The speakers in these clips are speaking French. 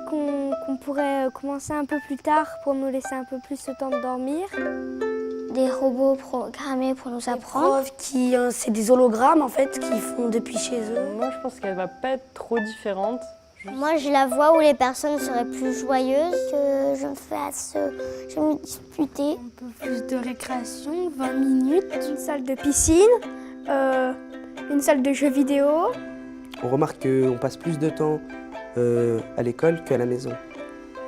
qu'on pourrait commencer un peu plus tard pour nous laisser un peu plus le temps de dormir. Des robots programmés pour nous apprendre. C'est des hologrammes en fait qu'ils font depuis chez eux. Moi je pense qu'elle va pas être trop différente. Moi, je la vois où les personnes seraient plus joyeuses, que je me disputer. Un peu plus de récréation, 20 minutes, une salle de piscine, une salle de jeux vidéo. On remarque qu'on passe plus de temps à l'école qu'à la maison.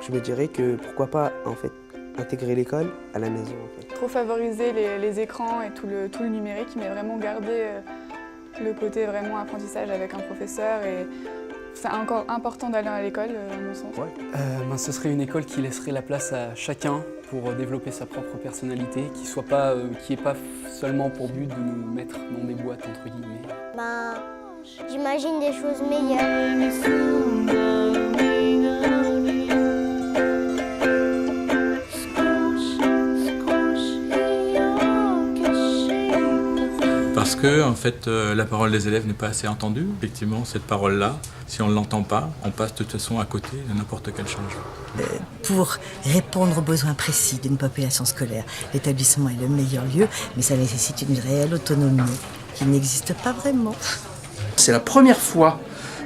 Je me dirais que pourquoi pas en fait intégrer l'école à la maison. En fait. Trop favoriser les écrans et tout le numérique, mais vraiment garder le côté vraiment apprentissage avec un professeur. Et c'est encore important d'aller à l'école, à mon sens. Ouais. Ce serait une école qui laisserait la place à chacun pour développer sa propre personnalité, qui n'ait pas seulement pour but de nous mettre dans des boîtes, entre guillemets. J'imagine des choses meilleures. Parce que, en fait, la parole des élèves n'est pas assez entendue. Effectivement, cette parole-là, si on ne l'entend pas, on passe de toute façon à côté de n'importe quel changement. Pour répondre aux besoins précis d'une population scolaire, l'établissement est le meilleur lieu, mais ça nécessite une réelle autonomie qui n'existe pas vraiment. C'est la première fois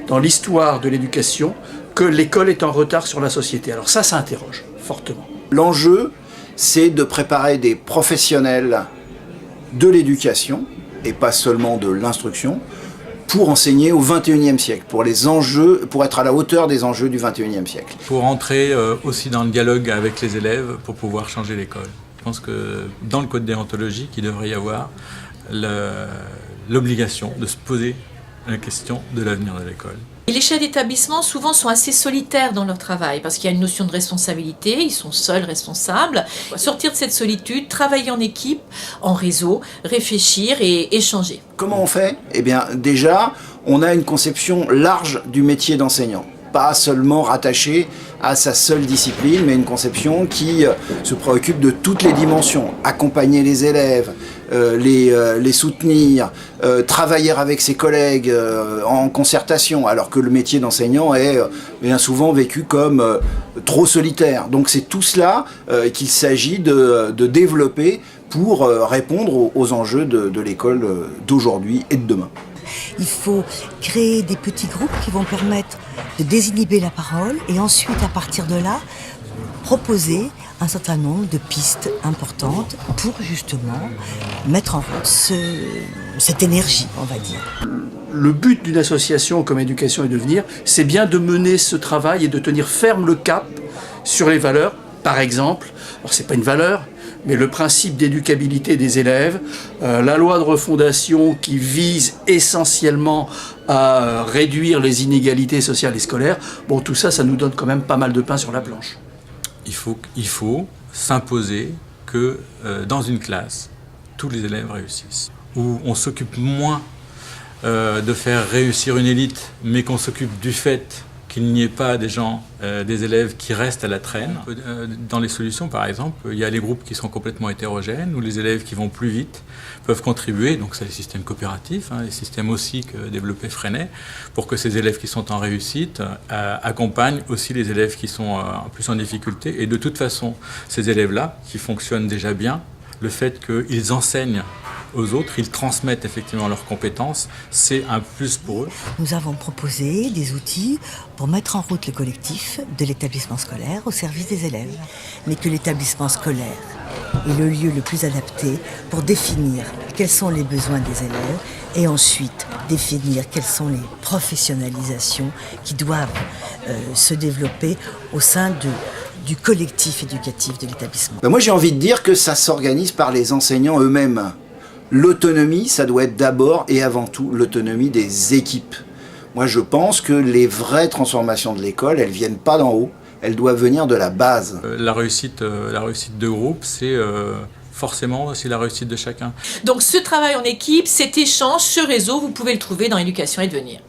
dans l'histoire de l'éducation que l'école est en retard sur la société. Alors ça interroge fortement. L'enjeu, c'est de préparer des professionnels de l'éducation, et pas seulement de l'instruction, pour enseigner au XXIe siècle, pour être à la hauteur des enjeux du XXIe siècle. Pour entrer aussi dans le dialogue avec les élèves pour pouvoir changer l'école. Je pense que dans le code déontologique, il devrait y avoir l'obligation de se poser la question de l'avenir de l'école. Et les chefs d'établissement souvent sont assez solitaires dans leur travail parce qu'il y a une notion de responsabilité, ils sont seuls responsables. Sortir de cette solitude, travailler en équipe, en réseau, réfléchir et échanger. Comment on fait ? Eh bien déjà, on a une conception large du métier d'enseignant. Pas seulement rattaché à sa seule discipline, mais une conception qui se préoccupe de toutes les dimensions. Accompagner les élèves, les soutenir, travailler avec ses collègues en concertation, alors que le métier d'enseignant est bien souvent vécu comme trop solitaire. Donc c'est tout cela qu'il s'agit de développer pour répondre aux enjeux de l'école d'aujourd'hui et de demain. Il faut créer des petits groupes qui vont permettre de désinhiber la parole et ensuite, à partir de là, proposer un certain nombre de pistes importantes pour justement mettre en route cette énergie, on va dire. Le but d'une association comme Éducation et Devenir, c'est bien de mener ce travail et de tenir ferme le cap sur les valeurs. Par exemple, alors c'est pas une valeur, mais le principe d'éducabilité des élèves, la loi de refondation qui vise essentiellement à réduire les inégalités sociales et scolaires, bon, tout ça, ça nous donne quand même pas mal de pain sur la planche. Il faut s'imposer que dans une classe, tous les élèves réussissent. Où on s'occupe moins de faire réussir une élite, mais qu'on s'occupe du fait qu'il n'y ait pas des élèves qui restent à la traîne. Dans les solutions, par exemple, il y a les groupes qui sont complètement hétérogènes, où les élèves qui vont plus vite peuvent contribuer, donc c'est les systèmes coopératifs, les systèmes aussi que développait Freinet, pour que ces élèves qui sont en réussite accompagnent aussi les élèves qui sont plus en difficulté. Et de toute façon, ces élèves-là, qui fonctionnent déjà bien, le fait qu'ils enseignent aux autres, ils transmettent effectivement leurs compétences, c'est un plus pour eux. Nous avons proposé des outils pour mettre en route le collectif de l'établissement scolaire au service des élèves, mais que l'établissement scolaire est le lieu le plus adapté pour définir quels sont les besoins des élèves et ensuite définir quelles sont les professionnalisations qui doivent se développer au sein du collectif éducatif de l'établissement. Moi j'ai envie de dire que ça s'organise par les enseignants eux-mêmes. L'autonomie, ça doit être d'abord et avant tout l'autonomie des équipes. Moi je pense que les vraies transformations de l'école, elles viennent pas d'en haut, elles doivent venir de la base. La réussite de groupe, c'est forcément aussi la réussite de chacun. Donc ce travail en équipe, cet échange, ce réseau, vous pouvez le trouver dans Éducation et Devenir.